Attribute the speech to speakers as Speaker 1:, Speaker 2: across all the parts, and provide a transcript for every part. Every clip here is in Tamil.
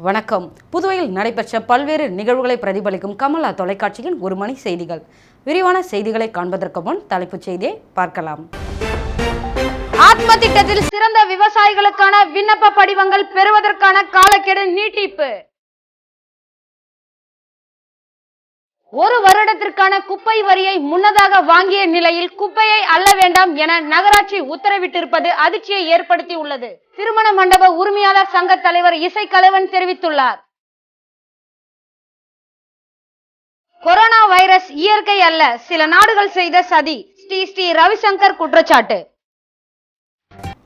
Speaker 1: வணக்கம். புதுவையில் நடைபெற்ற பல்வேறு நிகழ்வுகளை பிரதிபலிக்கும் கமலா தொலைக்காட்சியின் ஒரு மணி செய்திகள். விரிவான செய்திகளை காண்பதற்கு முன் தலைப்புச் செய்தியை பார்க்கலாம். ஆத்ம திட்டத்தில் சிறந்த விவசாயிகளுக்கான விண்ணப்ப படிவங்கள் பெறுவதற்கான காலக்கெடு நீட்டிப்பு. ஒரு வருடத்திற்கான குப்பை வரியை முன்னதாக வாங்கிய நிலையில் குப்பையை அள்ள வேண்டாம் என நகராட்சி உத்தரவிட்டிருப்பது அதிர்ச்சியை ஏற்படுத்தி உள்ளது. திருமண மண்டப உரிமையாளர் சங்க தலைவர் இசைக்கலைவன் தெரிவித்துள்ளார். கொரோனா வைரஸ் இயற்கை அல்ல, சில நாடுகள் செய்த சதி, ஸ்ரீ ரவிசங்கர் குற்றச்சாட்டு.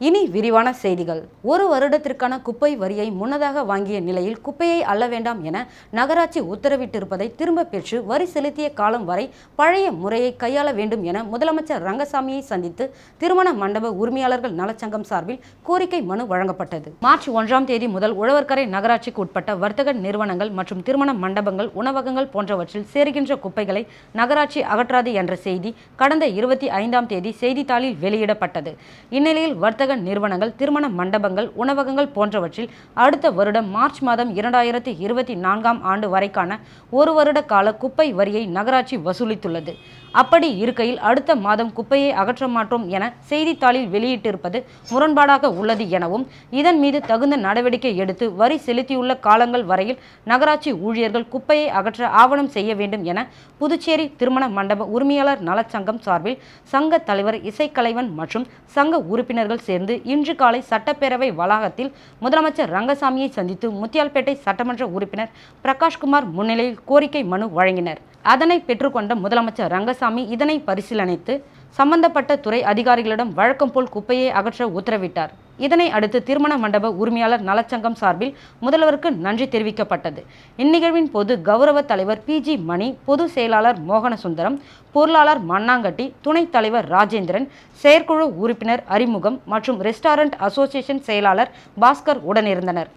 Speaker 1: இனி விரிவான செய்திகள். ஒரு வருடத்திற்கான குப்பை வரியை முன்னதாக வாங்கிய நிலையில் குப்பையை அள்ள வேண்டாம் என நகராட்சி உத்தரவிட்டிருப்பதை திரும்ப பெற்று வரி செலுத்திய காலம் வரை பழைய முறையை கையாள வேண்டும் என முதலமைச்சர் ரங்கசாமியை சந்தித்து திருமண மண்டப உரிமையாளர்கள் நலச்சங்கம் சார்பில் கோரிக்கை மனு வழங்கப்பட்டது. மார்ச் 1ஆம் தேதி முதல் உழவர்கரை நகராட்சிக்கு உட்பட்ட வர்த்தக நிறுவனங்கள் மற்றும் திருமண மண்டபங்கள், உணவகங்கள் போன்றவற்றில் சேருகின்ற குப்பைகளை நகராட்சி அகற்றாது என்ற செய்தி கடந்த 25ஆம் தேதி செய்தித்தாளில் வெளியிடப்பட்டது. இந்நிலையில் வர்த்தக நிறுவனங்கள், திருமண மண்டபங்கள், உணவகங்கள் போன்றவற்றில் அடுத்த வருடம் மார்ச் மாதம் 2024ஆம் ஆண்டு வரைக்கான ஒரு வருட கால குப்பை வரியை நகராட்சி வசூலித்துள்ளது. அப்படி இருக்கையில் அடுத்த மாதம் குப்பையை அகற்ற மாட்டோம் என செய்தித்தாளில் வெளியிட்டிருப்பது முரண்பாடாக உள்ளது எனவும், இதன் மீது தகுந்த நடவடிக்கை எடுத்து வரி செலுத்தியுள்ள காலங்கள் வரையில் நகராட்சி ஊழியர்கள் குப்பையை அகற்ற ஆவணம் செய்ய வேண்டும் என புதுச்சேரி திருமண மண்டப உரிமையாளர் நலச்சங்கம் சார்பில் சங்க தலைவர் இசைக்கலைவன் மற்றும் சங்க உறுப்பினர்கள் சேர்ந்து இன்று காலை சட்டப்பேரவை வளாகத்தில் முதலமைச்சர் ரங்கசாமியை சந்தித்து முத்தியால்பேட்டை சட்டமன்ற உறுப்பினர் பிரகாஷ்குமார் முன்னிலையில் கோரிக்கை மனு வழங்கினர். அதனை பெற்றுக்கொண்ட முதலமைச்சர் ரங்கசாமி இதனை பரிசீலனைத்து சம்பந்தப்பட்ட துறை அதிகாரிகளிடம் வழக்கம் போல் குப்பையை அகற்ற உத்தரவிட்டார். இதனை அடுத்து திருமண மண்டப உரிமையாளர் நலச்சங்கம் சார்பில் முதல்வருக்கு நன்றி தெரிவிக்கப்பட்டது. இந்நிகழ்வின் போது கௌரவ தலைவர் PG மணி, பொதுச் செயலாளர் மோகனசுந்தரம், பொருளாளர் மண்ணாங்கட்டி, துணைத் தலைவர் ராஜேந்திரன், செயற்குழு உறுப்பினர் அறிமுகம் மற்றும் ரெஸ்டாரண்ட் அசோசியேஷன் செயலாளர் பாஸ்கர் உடனிருந்தனர்.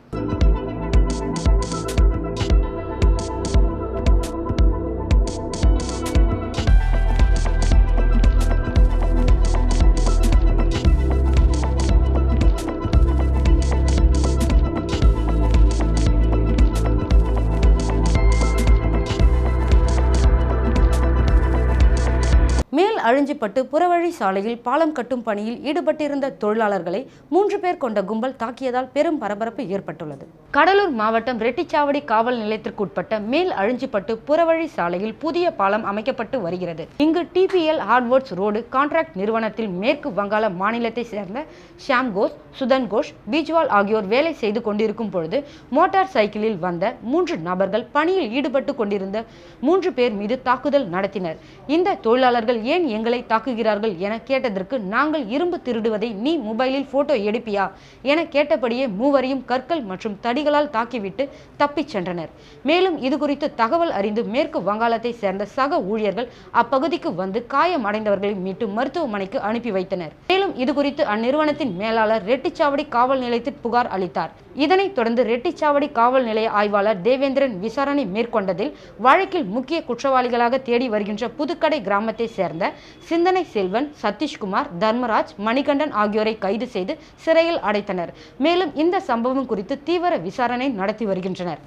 Speaker 1: மேல் அழிஞ்சிப்பட்டு புறவழி சாலையில் பாலம் கட்டும் பணியில் ஈடுபட்டிருந்த தொழிலாளர்களை 3 பேர் கொண்ட கும்பல் தாக்கியதால் பெரும் பரபரப்பு ஏற்பட்டுள்ளது. கடலூர் மாவட்டம் ரெட்டிச்சாவடி காவல் நிலையத்திற்குட்பட்ட மேல் அழிஞ்சிப்பட்டு புறவழி சாலையில் புதிய பாலம் அமைக்கப்பட்டு வருகிறது. இங்கு TPL ஹார்ட்வேர்ஸ் ரோடு கான்ட்ராக்ட் நிறுவனத்தில் மேற்கு வங்காள மாநிலத்தை சேர்ந்த ஷியாம் கோஷ், சுதன் கோஷ், பீஜ்வால் ஆகியோர் வேலை செய்து கொண்டிருக்கும் பொழுது மோட்டார் சைக்கிளில் வந்த 3 நபர்கள் பணியில் ஈடுபட்டு கொண்டிருந்த 3 பேர் மீது தாக்குதல் நடத்தினர். இந்த தொழிலாளர்கள் ஏன் எங்களை தாக்குகிறார்கள் என கேட்டதற்கு, நாங்கள் இரும்பு திருடுவதை நீ மொபைலில் போட்டோ எடுப்பியா என கேட்டபடியே மூவரையும் கற்கள் மற்றும் தடிகளால் தாக்கிவிட்டு தப்பிச் சென்றனர். மேலும் இதுகுறித்து தகவல் அறிந்து மேற்கு வங்காளத்தை சேர்ந்த சக ஊழியர்கள் அப்பகுதிக்கு வந்து காயமடைந்தவர்களை மீட்டு மருத்துவமனைக்கு அனுப்பி வைத்தனர். மேலும் இதுகுறித்து அந்நிறுவனத்தின் மேலாளர் ரெட்டிச்சாவடி காவல் நிலையத்தில் புகார் அளித்தார். இதனைத் தொடர்ந்து ரெட்டிச்சாவடி காவல் நிலைய ஆய்வாளர் தேவேந்திரன் விசாரணை மேற்கொண்டதில் வழக்கில் முக்கிய குற்றவாளிகளாக தேடி வருகின்ற புதுக்கடை கிராமத்தை சேர்ந்த சிந்தனை செல்வன், சதீஷ்குமார், தர்மராஜ், மணிகண்டன் ஆகியோரை கைது செய்து சிறையில் அடைத்தனர். மேலும் இந்த சம்பவம் குறித்து தீவிர விசாரணை நடத்தி வருகின்றனர்.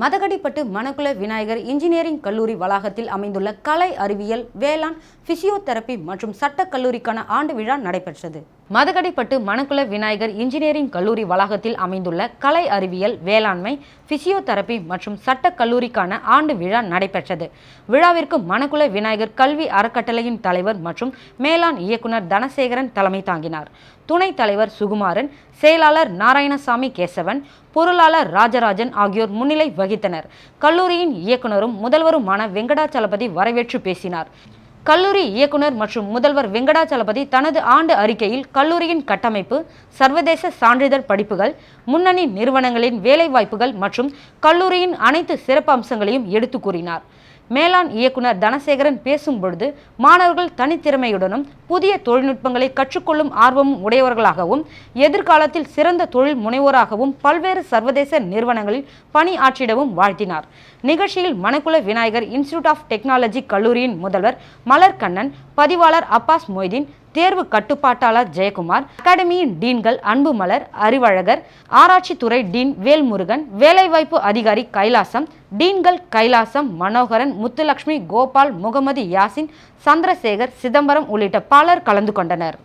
Speaker 1: மதகடிப்பட்டு மணக்குள விநாயகர் இன்ஜினியரிங் கல்லூரி வளாகத்தில் அமைந்துள்ள கலை அறிவியல், வேளாண், பிசியோதெரபி மற்றும் சட்டக் கல்லூரிக்கான ஆண்டு விழா நடைபெற்றது. மதகடிப்பட்டு மணக்குள விநாயகர் இன்ஜினியரிங் கல்லூரி வளாகத்தில் அமைந்துள்ள கலை அறிவியல், வேளாண்மை, பிசியோதெரபி மற்றும் சட்டக் கல்லூரிக்கான ஆண்டு விழா நடைபெற்றது. விழாவிற்கு மணக்குள விநாயகர் கல்வி அறக்கட்டளையின் தலைவர் மற்றும் மேலாண் இயக்குனர் தனசேகரன் தலைமை தாங்கினார். துணைத் தலைவர் சுகுமாரன், செயலாளர் நாராயணசாமி கேசவன், பொருளாளர் ராஜராஜன் ஆகியோர் முன்னிலை வகித்தனர். கல்லூரியின் இயக்குனரும் முதல்வருமான வெங்கடாச்சலபதி வரவேற்று பேசினார். கல்லூரி இயக்குனர் மற்றும் முதல்வர் வெங்கடாச்சலபதி தனது ஆண்டு அறிக்கையில் கல்லூரியின் கட்டமைப்பு, சர்வதேச சான்றிதழ் படிப்புகள், முன்னணி நிறுவனங்களின் வேலைவாய்ப்புகள் மற்றும் கல்லூரியின் அனைத்து சிறப்பு அம்சங்களையும் எடுத்து கூறினார். மேலாண் இயக்குனர் தனசேகரன் பேசும்பொழுது, மாணவர்கள் தனித்திறமையுடனும் புதிய தொழில்நுட்பங்களை கற்றுக்கொள்ளும் ஆர்வமும் உடையவர்களாகவும் எதிர்காலத்தில் சிறந்த தொழில் முனைவோராகவும் பல்வேறு சர்வதேச நிறுவனங்களில் பணியாற்றிடவும் வாழ்த்தினார். நிகழ்ச்சியில் Manakula Vinayagar institute of technology கல்லூரியின் முதல்வர் மலர்கண்ணன், பதிவாளர் அப்பாஸ் மொய்தீன், தேர்வு கட்டுப்பாட்டாளர் ஜெயக்குமார், அகாடமியின் டீன்கள் அன்புமலர், அறிவழகர், ஆராய்ச்சித்துறை டீன் வேல்முருகன், வேலைவாய்ப்பு அதிகாரி கைலாசம், டீன்கள் கைலாசம், மனோகரன், முத்துலட்சுமி, கோபால், முகமது யாசின், சந்திரசேகர், சிதம்பரம் உள்ளிட்ட பலர் கலந்து கொண்டனர்.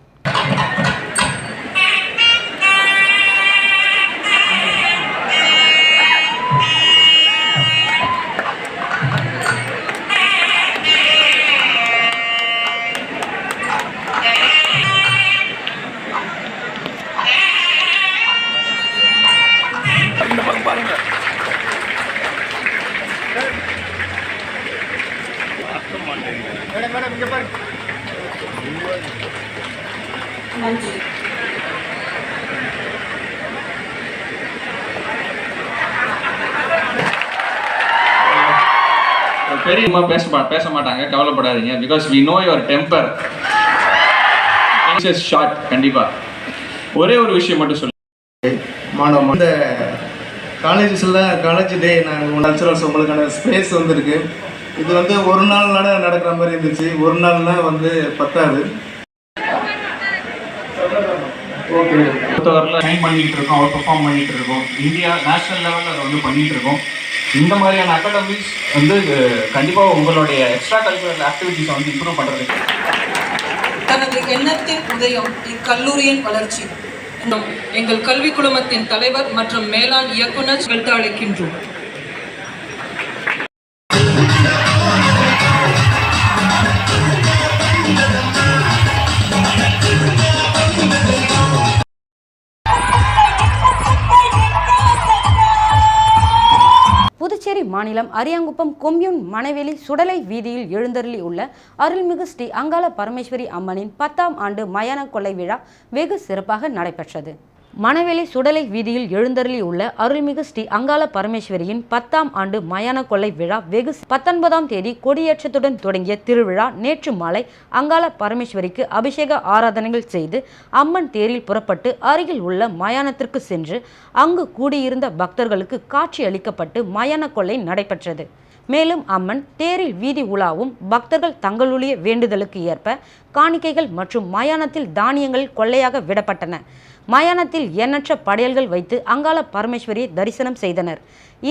Speaker 2: பெரியம்மா பேச மாட்டாங்க, கவலைப்படாதீங்க. Because we know your temper. Short. கண்டிப்பா ஒரே ஒரு விஷயம் மட்டும் சொல்லு.
Speaker 3: மாணவ இந்த காலேஜ் டே நாங்கள் கல்ச்சுரல்ஸ் உங்களுக்கான ஸ்பேஸ் வந்துருக்கு. இது ஒரு நாள்னால நடக்கிற மாதிரி இருந்துச்சு. ஒரு நாள்னா பத்தாது.
Speaker 2: ஓகே, பொறுத்தவரையில் ட்ரைன் பண்ணிகிட்டு இருக்கோம், அவர் பெர்ஃபார்ம் பண்ணிகிட்டு இருக்கோம். இந்தியா நேஷனல் லெவலில் அதை பண்ணிகிட்டு இருக்கோம். இந்த மாதிரியான அகாடமிஸ் கண்டிப்பாக உங்களுடைய எக்ஸ்ட்ரா கரிக்குலர் ஆக்டிவிட்டிஸை இம்ப்ரூவ் பண்ணுறதுக்கு
Speaker 4: தனது எண்ணத்தின் உதயம் இக்கல்லூரியின் வளர்ச்சி. எங்கள் கல்வி குழுமத்தின் தலைவர் மற்றும் மேலாண் இயக்குனர் அழைக்கின்றோம்.
Speaker 1: புதுச்சேரி மாநிலம் அரியாங்குப்பம் கொம்யூன் மணவெளி சுடலை வீதியில் எழுந்தருளி உள்ள அருள்மிகு ஸ்ரீ அங்காள பரமேஸ்வரி அம்மனின் 10ஆம் ஆண்டு மயான கொள்ளை விழா வெகு சிறப்பாக நடைபெற்றது. மணவெளி சுடலை வீதியில் எழுந்தருளி உள்ள அருள்மிகு ஸ்ரீ அங்காள பரமேஸ்வரியின் 10ஆம் ஆண்டு மயான கொள்ளை விழா வெகு 19ஆம் தேதி கொடியேற்றத்துடன் தொடங்கிய திருவிழா நேற்று மாலை அங்காள பரமேஸ்வரிக்கு அபிஷேக ஆராதனைகள் செய்து அம்மன் தேரில் புறப்பட்டு அருகில் உள்ள மயானத்திற்கு சென்று அங்கு கூடியிருந்த பக்தர்களுக்கு காட்சி அளிக்கப்பட்டு மயான கொள்ளை நடைபெற்றது. மேலும் அம்மன் தேரில் வீதி உலாவும் பக்தர்கள் தங்களுடைய வேண்டுதலுக்கு ஏற்ப காணிக்கைகள் மற்றும் மயானத்தில் தானியங்கள் கொள்ளையாக விடப்பட்டன. மயானத்தில் எண்ணற்ற படையல்கள் வைத்து அங்காள பரமேஸ்வரியை தரிசனம் செய்தனர்.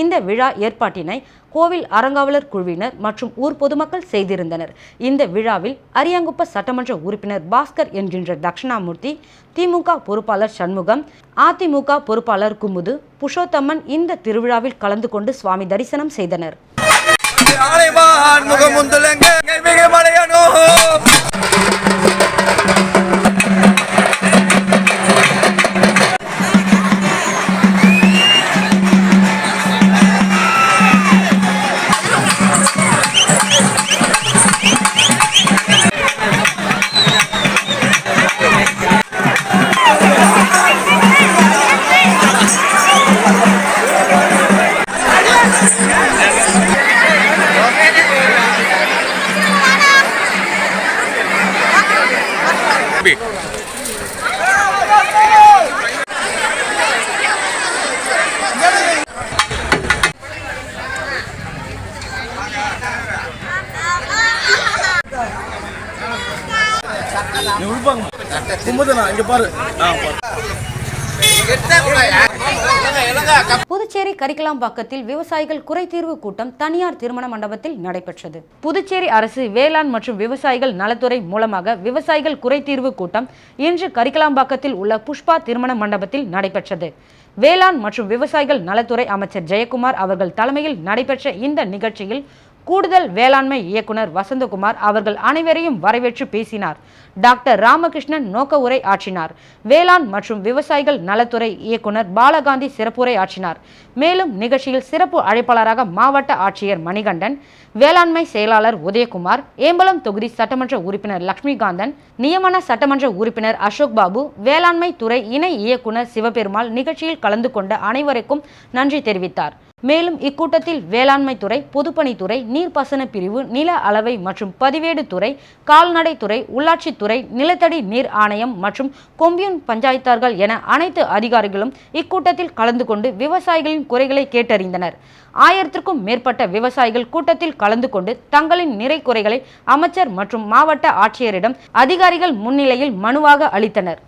Speaker 1: இந்த விழா ஏற்பாட்டினை கோவில் அறங்காவலர் குழுவினர் மற்றும் ஊர் பொதுமக்கள் செய்திருந்தனர். இந்த விழாவில் அரியாங்குப்ப சட்டமன்ற உறுப்பினர் பாஸ்கர் என்கின்ற தட்சிணாமூர்த்தி, திமுக பொறுப்பாளர் சண்முகம், அதிமுக பொறுப்பாளர் குமுது, புஷோத்தம்மன் இந்த திருவிழாவில் கலந்து கொண்டு சுவாமி தரிசனம் செய்தனர். புதுச்சேரி கரிக்கலாம்பாக்கத்தில் விவசாயிகள் குறைதீர்வு கூட்டம் தனியார் திருமண மண்டபத்தில் நடைபெற்றது. புதுச்சேரி அரசு வேளாண் மற்றும் விவசாயிகள் நலத்துறை மூலமாக விவசாயிகள் குறைதீர்வு கூட்டம் இன்று கரிக்கலாம்பாக்கத்தில் உள்ள புஷ்பா திருமண மண்டபத்தில் நடைபெற்றது. வேளாண் மற்றும் விவசாயிகள் நலத்துறை அமைச்சர் ஜெயக்குமார் அவர்கள் தலைமையில் நடைபெற்ற இந்த நிகழ்ச்சியில் கூடுதல் வேளாண்மை இயக்குனர் வசந்தகுமார் அவர்கள் அனைவரையும் வரவேற்று பேசினார். டாக்டர் ராமகிருஷ்ணன் நோக்க உரை ஆற்றினார். வேளாண் மற்றும் விவசாயிகள் நலத்துறை இயக்குனர் பாலகாந்தி சிறப்புரை ஆற்றினார். மேலும் நிகழ்ச்சியில் சிறப்பு அழைப்பாளராக மாவட்ட ஆட்சியர் மணிகண்டன், வேளாண்மை செயலாளர் உதயகுமார், ஏம்பலம் தொகுதி சட்டமன்ற உறுப்பினர் லட்சுமிகாந்தன், நியமன சட்டமன்ற உறுப்பினர் அசோக் பாபு, வேளாண்மை துறை இணை இயக்குனர் சிவபெருமாள் நிகழ்ச்சியில் கலந்து கொண்ட அனைவருக்கும் நன்றி தெரிவித்தார். மேலும் இக்கூட்டத்தில் வேளாண்மை துறை, பொதுப்பணித்துறை, நீர்ப்பாசன பிரிவு, நில அளவை மற்றும் பதிவேடு துறை, கால்நடை துறை, உள்ளாட்சித்துறை, நிலத்தடி நீர் ஆணையம் மற்றும் கொம்யூன் பஞ்சாயத்தார்கள் என அனைத்து அதிகாரிகளும் இக்கூட்டத்தில் கலந்து கொண்டு விவசாயிகளின் குறைகளை கேட்டறிந்தனர். 1000க்கும் மேற்பட்ட விவசாயிகள் கூட்டத்தில் கலந்து கொண்டு தங்களின் நிறை குறைகளை அமைச்சர் மற்றும் மாவட்ட ஆட்சியரிடம் அதிகாரிகள் முன்னிலையில் மனுவாக அளித்தனர்.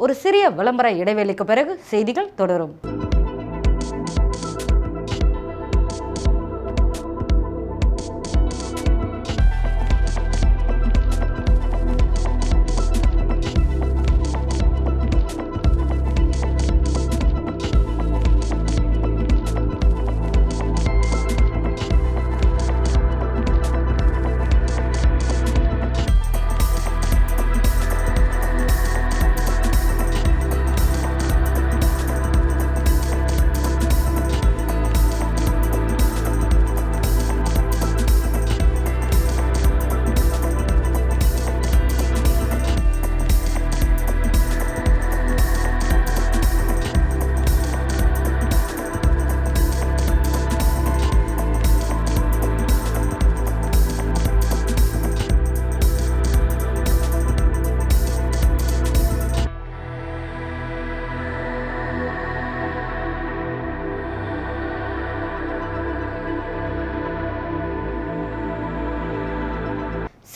Speaker 1: ஒரு சிறிய விளம்பர இடைவேளைக்கு பிறகு செய்திகள் தொடரும்.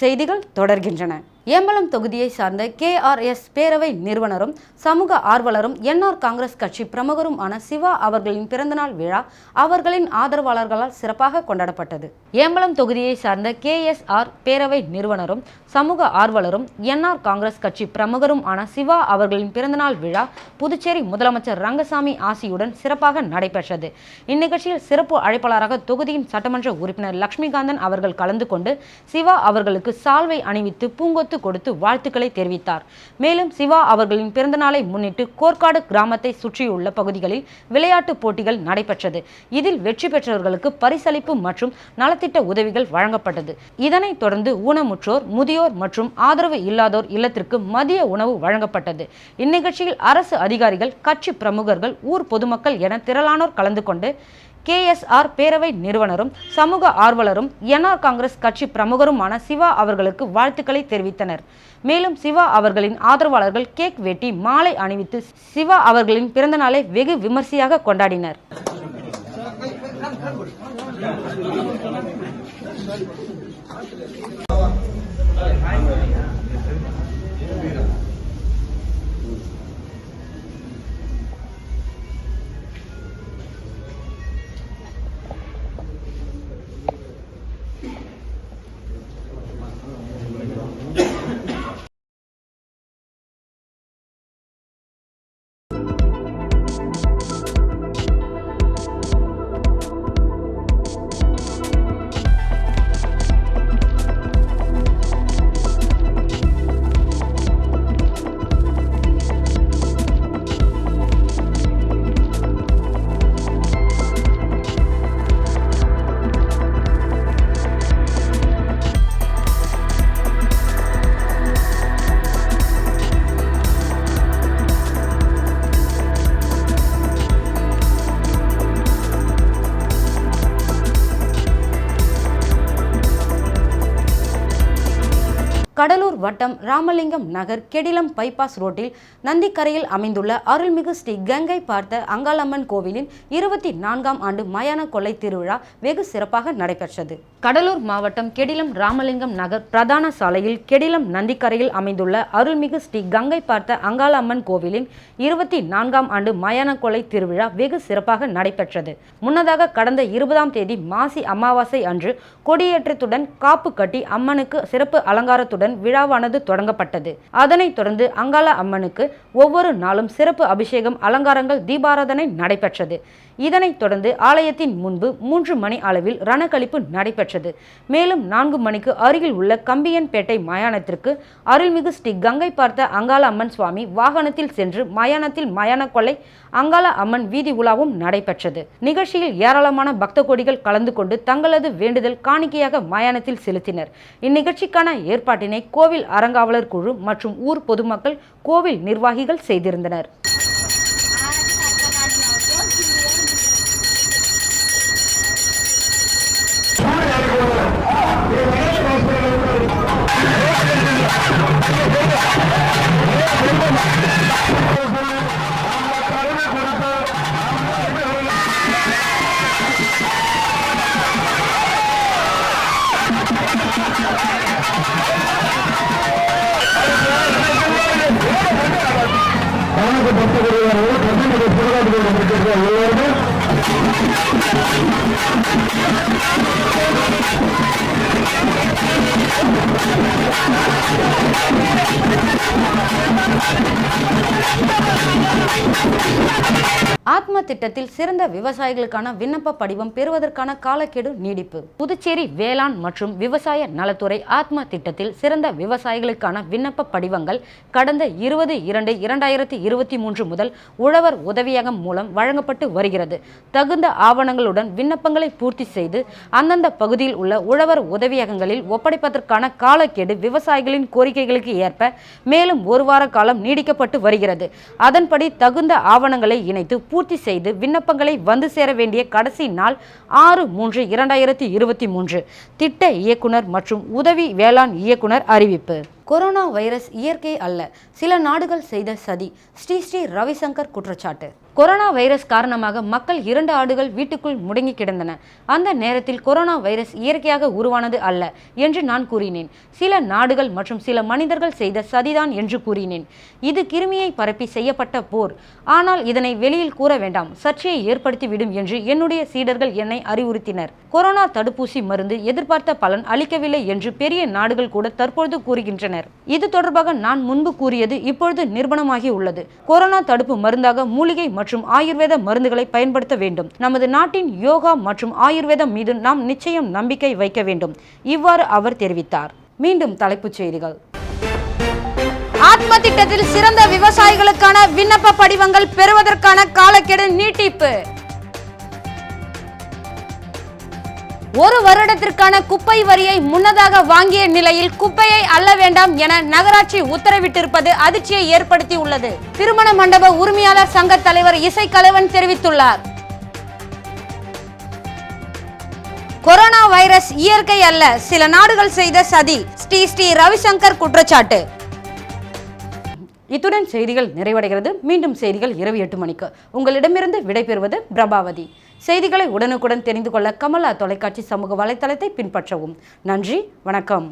Speaker 1: செய்திகள் தொடர்கின்றன. ஏம்பலம் தொகுதியை சார்ந்த KRS பேரவை நிறுவனரும் சமூக ஆர்வலரும் என்ஆர் காங்கிரஸ் கட்சி பிரமுகரும் ஆன சிவா அவர்களின் பிறந்தநாள் விழா அவர்களின் ஆதரவாளர்களால் சிறப்பாக கொண்டாடப்பட்டது. ஏம்பலம் தொகுதியை சார்ந்த KSR பேரவை நிறுவனரும் சமூக ஆர்வலரும் என்ஆர் காங்கிரஸ் கட்சி பிரமுகரும் ஆன சிவா அவர்களின் பிறந்தநாள் விழா புதுச்சேரி முதலமைச்சர் ரங்கசாமி ஆசியுடன் சிறப்பாக நடைபெற்றது. இந்நிகழ்ச்சியில் சிறப்பு அழைப்பாளராக தொகுதியின் சட்டமன்ற உறுப்பினர் லட்சுமிகாந்தன் அவர்கள் கலந்து கொண்டு சிவா அவர்களுக்கு சால்வை அணிவித்து பூங்கொத்து கொடுத்து வாழ்த்துக்களை தெரிவித்தார். மேலும் சிவா அவர்களின் பிறந்த நாளை முன்னிட்டு கோர்க்காடு கிராமத்தை சுற்றியுள்ள பகுதிகளில் விளையாட்டு போட்டிகள் நடைபெற்றது. இதில் வெற்றி பெற்றவர்களுக்கு பரிசளிப்பு மற்றும் நலத்திட்ட உதவிகள் வழங்கப்பட்டது. இதனைத் தொடர்ந்து ஊனமுற்றோர், முதியோர் மற்றும் ஆதரவு இல்லாதோர் இல்லத்திற்கு மதிய உணவு வழங்கப்பட்டது. இந்நிகழ்ச்சியில் அரசு அதிகாரிகள், கட்சி பிரமுகர்கள், ஊர் பொதுமக்கள் என திரளானோர் கலந்து கொண்டு KSR பேரவை நிறுவனரும் சமூக ஆர்வலரும் என்ஆர் காங்கிரஸ் கட்சி பிரமுகருமான சிவா அவர்களுக்கு வாழ்த்துக்களை தெரிவித்தனர். மேலும் சிவா அவர்களின் ஆதரவாளர்கள் கேக் வெட்டி மாலை அணிவித்து சிவா அவர்களின் பிறந்த நாளை வெகு விமர்சையாக கொண்டாடினர். கடலூர் வட்டம் ராமலிங்கம் நகர் கெடிலம் பைபாஸ் ரோட்டில் நந்திக்கரையில் அமைந்துள்ள அருள்மிகு ஸ்ரீ கங்கை பார்த்த அங்காளம்மன் கோவிலின் 24ஆம் ஆண்டு மயான கொள்ளை திருவிழா வெகு சிறப்பாக நடைபெற்றது. கடலூர் மாவட்டம் கெடிலம் ராமலிங்கம் நகர் பிரதான சாலையில் கெடிலம் நந்திக்கரையில் அமைந்துள்ள அருள்மிகு ஸ்ரீ கங்கை பார்த்த அங்காளம்மன் கோவிலின் 24ஆம் ஆண்டு மயான கொள்ளை திருவிழா வெகு சிறப்பாக நடைபெற்றது. முன்னதாக கடந்த 20ஆம் தேதி மாசி அமாவாசை அன்று கொடியேற்றத்துடன் காப்பு கட்டி அம்மனுக்கு சிறப்பு அலங்காரத்துடன் விழாவானது தொடங்கப்பட்டது. அதனைத் தொடர்ந்து அங்காள அம்மனுக்கு ஒவ்வொரு நாளும் சிறப்பு அபிஷேகம், அலங்காரங்கள், தீபாராதனை நடைபெற்றது. இதனைத் தொடர்ந்து ஆலயத்தின் முன்பு 3 மணி அளவில் ரணக்கழிப்பு நடைபெற்றது. மேலும் 4 மணிக்கு அருகில் உள்ள கம்பியன்பேட்டை மயானத்திற்கு அருள்மிகு ஸ்ரீ கங்கை பார்த்த அங்காள அம்மன் சுவாமி வாகனத்தில் சென்று மயானத்தில் மயான கொள்ளை அங்காள அம்மன் வீதி உலாவும் நடைபெற்றது. நிகழ்ச்சியில் ஏராளமான பக்த கோடிகள் கலந்து கொண்டு தங்களது வேண்டுதல் காணிக்கையாக மயானத்தில் செலுத்தினர். இந்நிகழ்ச்சிக்கான ஏற்பாட்டினை கோவில் அறங்காவலர் குழு மற்றும் ஊர் பொதுமக்கள், கோவில் நிர்வாகிகள் செய்திருந்தனர். ஆத்மா திட்டத்தில் சிறந்த விவசாயிகளுக்கான விண்ணப்ப படிவம் பெறுவதற்கான காலக்கெடு நீடிப்பு. புதுச்சேரி வேளாண் மற்றும் விவசாய நலத்துறை ஆத்மா திட்டத்தில் சிறந்த விவசாயிகளுக்கான விண்ணப்ப படிவங்கள் கடந்த 20/2/2023 முதல் உழவர் உதவியகம் மூலம் வழங்கப்பட்டு வருகிறது. தகுந்த ஆவணங்களுடன் விண்ணப்பங்களை பூர்த்தி செய்து அந்தந்த பகுதியில் உள்ள உழவர் உதவியகங்களில் ஒப்படைப்பதற்கான காலக்கெடு விவசாயிகளின் கோரிக்கைகளுக்கு ஏற்ப மேலும் 1 வார காலம் நீடிக்கப்பட்டு வருகிறது. அதன்படி தகுந்த ஆவணங்களை இணைத்து பூர்த்தி செய்து விண்ணப்பங்களை வந்து சேர வேண்டிய கடைசி நாள் 6/3/2023. திட்ட இயக்குனர் மற்றும் உதவி வேளாண் இயக்குனர் அறிவிப்பு. கொரோனா வைரஸ் இயற்கை அல்ல, சில நாடுகள் செய்த சதி. ஸ்ரீ ரவிசங்கர் குற்றச்சாட்டு. கொரோனா வைரஸ் காரணமாக மக்கள் 2 ஆண்டுகள் வீட்டுக்குள் முடங்கி கிடந்தன. அந்த நேரத்தில் கொரோனா வைரஸ் இயற்கையாக உருவானது அல்ல என்று நான் கூறினேன். சில நாடுகள் மற்றும் சில மனிதர்கள் செய்த சதிதான் என்று கூறினேன். இது கிருமியை பரப்பி செய்யப்பட்ட போர். ஆனால் இதனை வெளியில் கூற வேண்டாம், சர்ச்சையை ஏற்படுத்திவிடும் என்று என்னுடைய சீடர்கள் என்னை அறிவுறுத்தினர். கொரோனா தடுப்பூசி மருந்து எதிர்பார்த்த பலன் அளிக்கவில்லை என்று பெரிய நாடுகள் கூட தற்பொழுது கூறுகின்றனர். இது தொடர்பாக நான் முன்பு கூறியது இப்பொழுது நிரூபணமாகி உள்ளது. கொரோனா தடுப்பு மருந்தாக மூலிகை மற்றும் ஆயுர்வேத மருந்துகளை பயன்படுத்த வேண்டும். நமது நாட்டின் யோகா மற்றும் ஆயுர்வேதம் மீது நாம் நிச்சயம் நம்பிக்கை வைக்க வேண்டும். இவ்வாறு அவர் தெரிவித்தார். மீண்டும் தலைப்புச் செய்திகள். ஆத்மா திட்டத்தில் சிறந்த விவசாயிகளுக்கான விண்ணப்ப படிவங்கள் பெறுவதற்கான காலக்கெடு நீட்டிப்பு. 1 வருடத்திற்கான குப்பை வரியை முன்னதாக வாங்கிய நிலையில் குப்பையை அள்ள வேண்டாம் என நகராட்சி உத்தரவிட்டிருப்பது அதிர்ச்சியை ஏற்படுத்தி உள்ளது. திருமண மண்டப உரிமையாளர் சங்க தலைவர் இசைக்கலைவன் தெரிவித்துள்ளார். கொரோனா வைரஸ் இயற்கை அல்ல, சில நாடுகள் செய்த சதி. ஸ்ரீ ரவிசங்கர் குற்றச்சாட்டு. இத்துடன் செய்திகள் நிறைவடைகிறது. மீண்டும் செய்திகள் இரவு 8 மணிக்கு. உங்களிடமிருந்து விடைபெறுவது பிரபாவதி. செய்திகளை உடனுக்குடன் தெரிந்து கொள்ள கமலா தொலைக்காட்சி சமூக வலைத்தளத்தை பின்பற்றவும். நன்றி, வணக்கம்.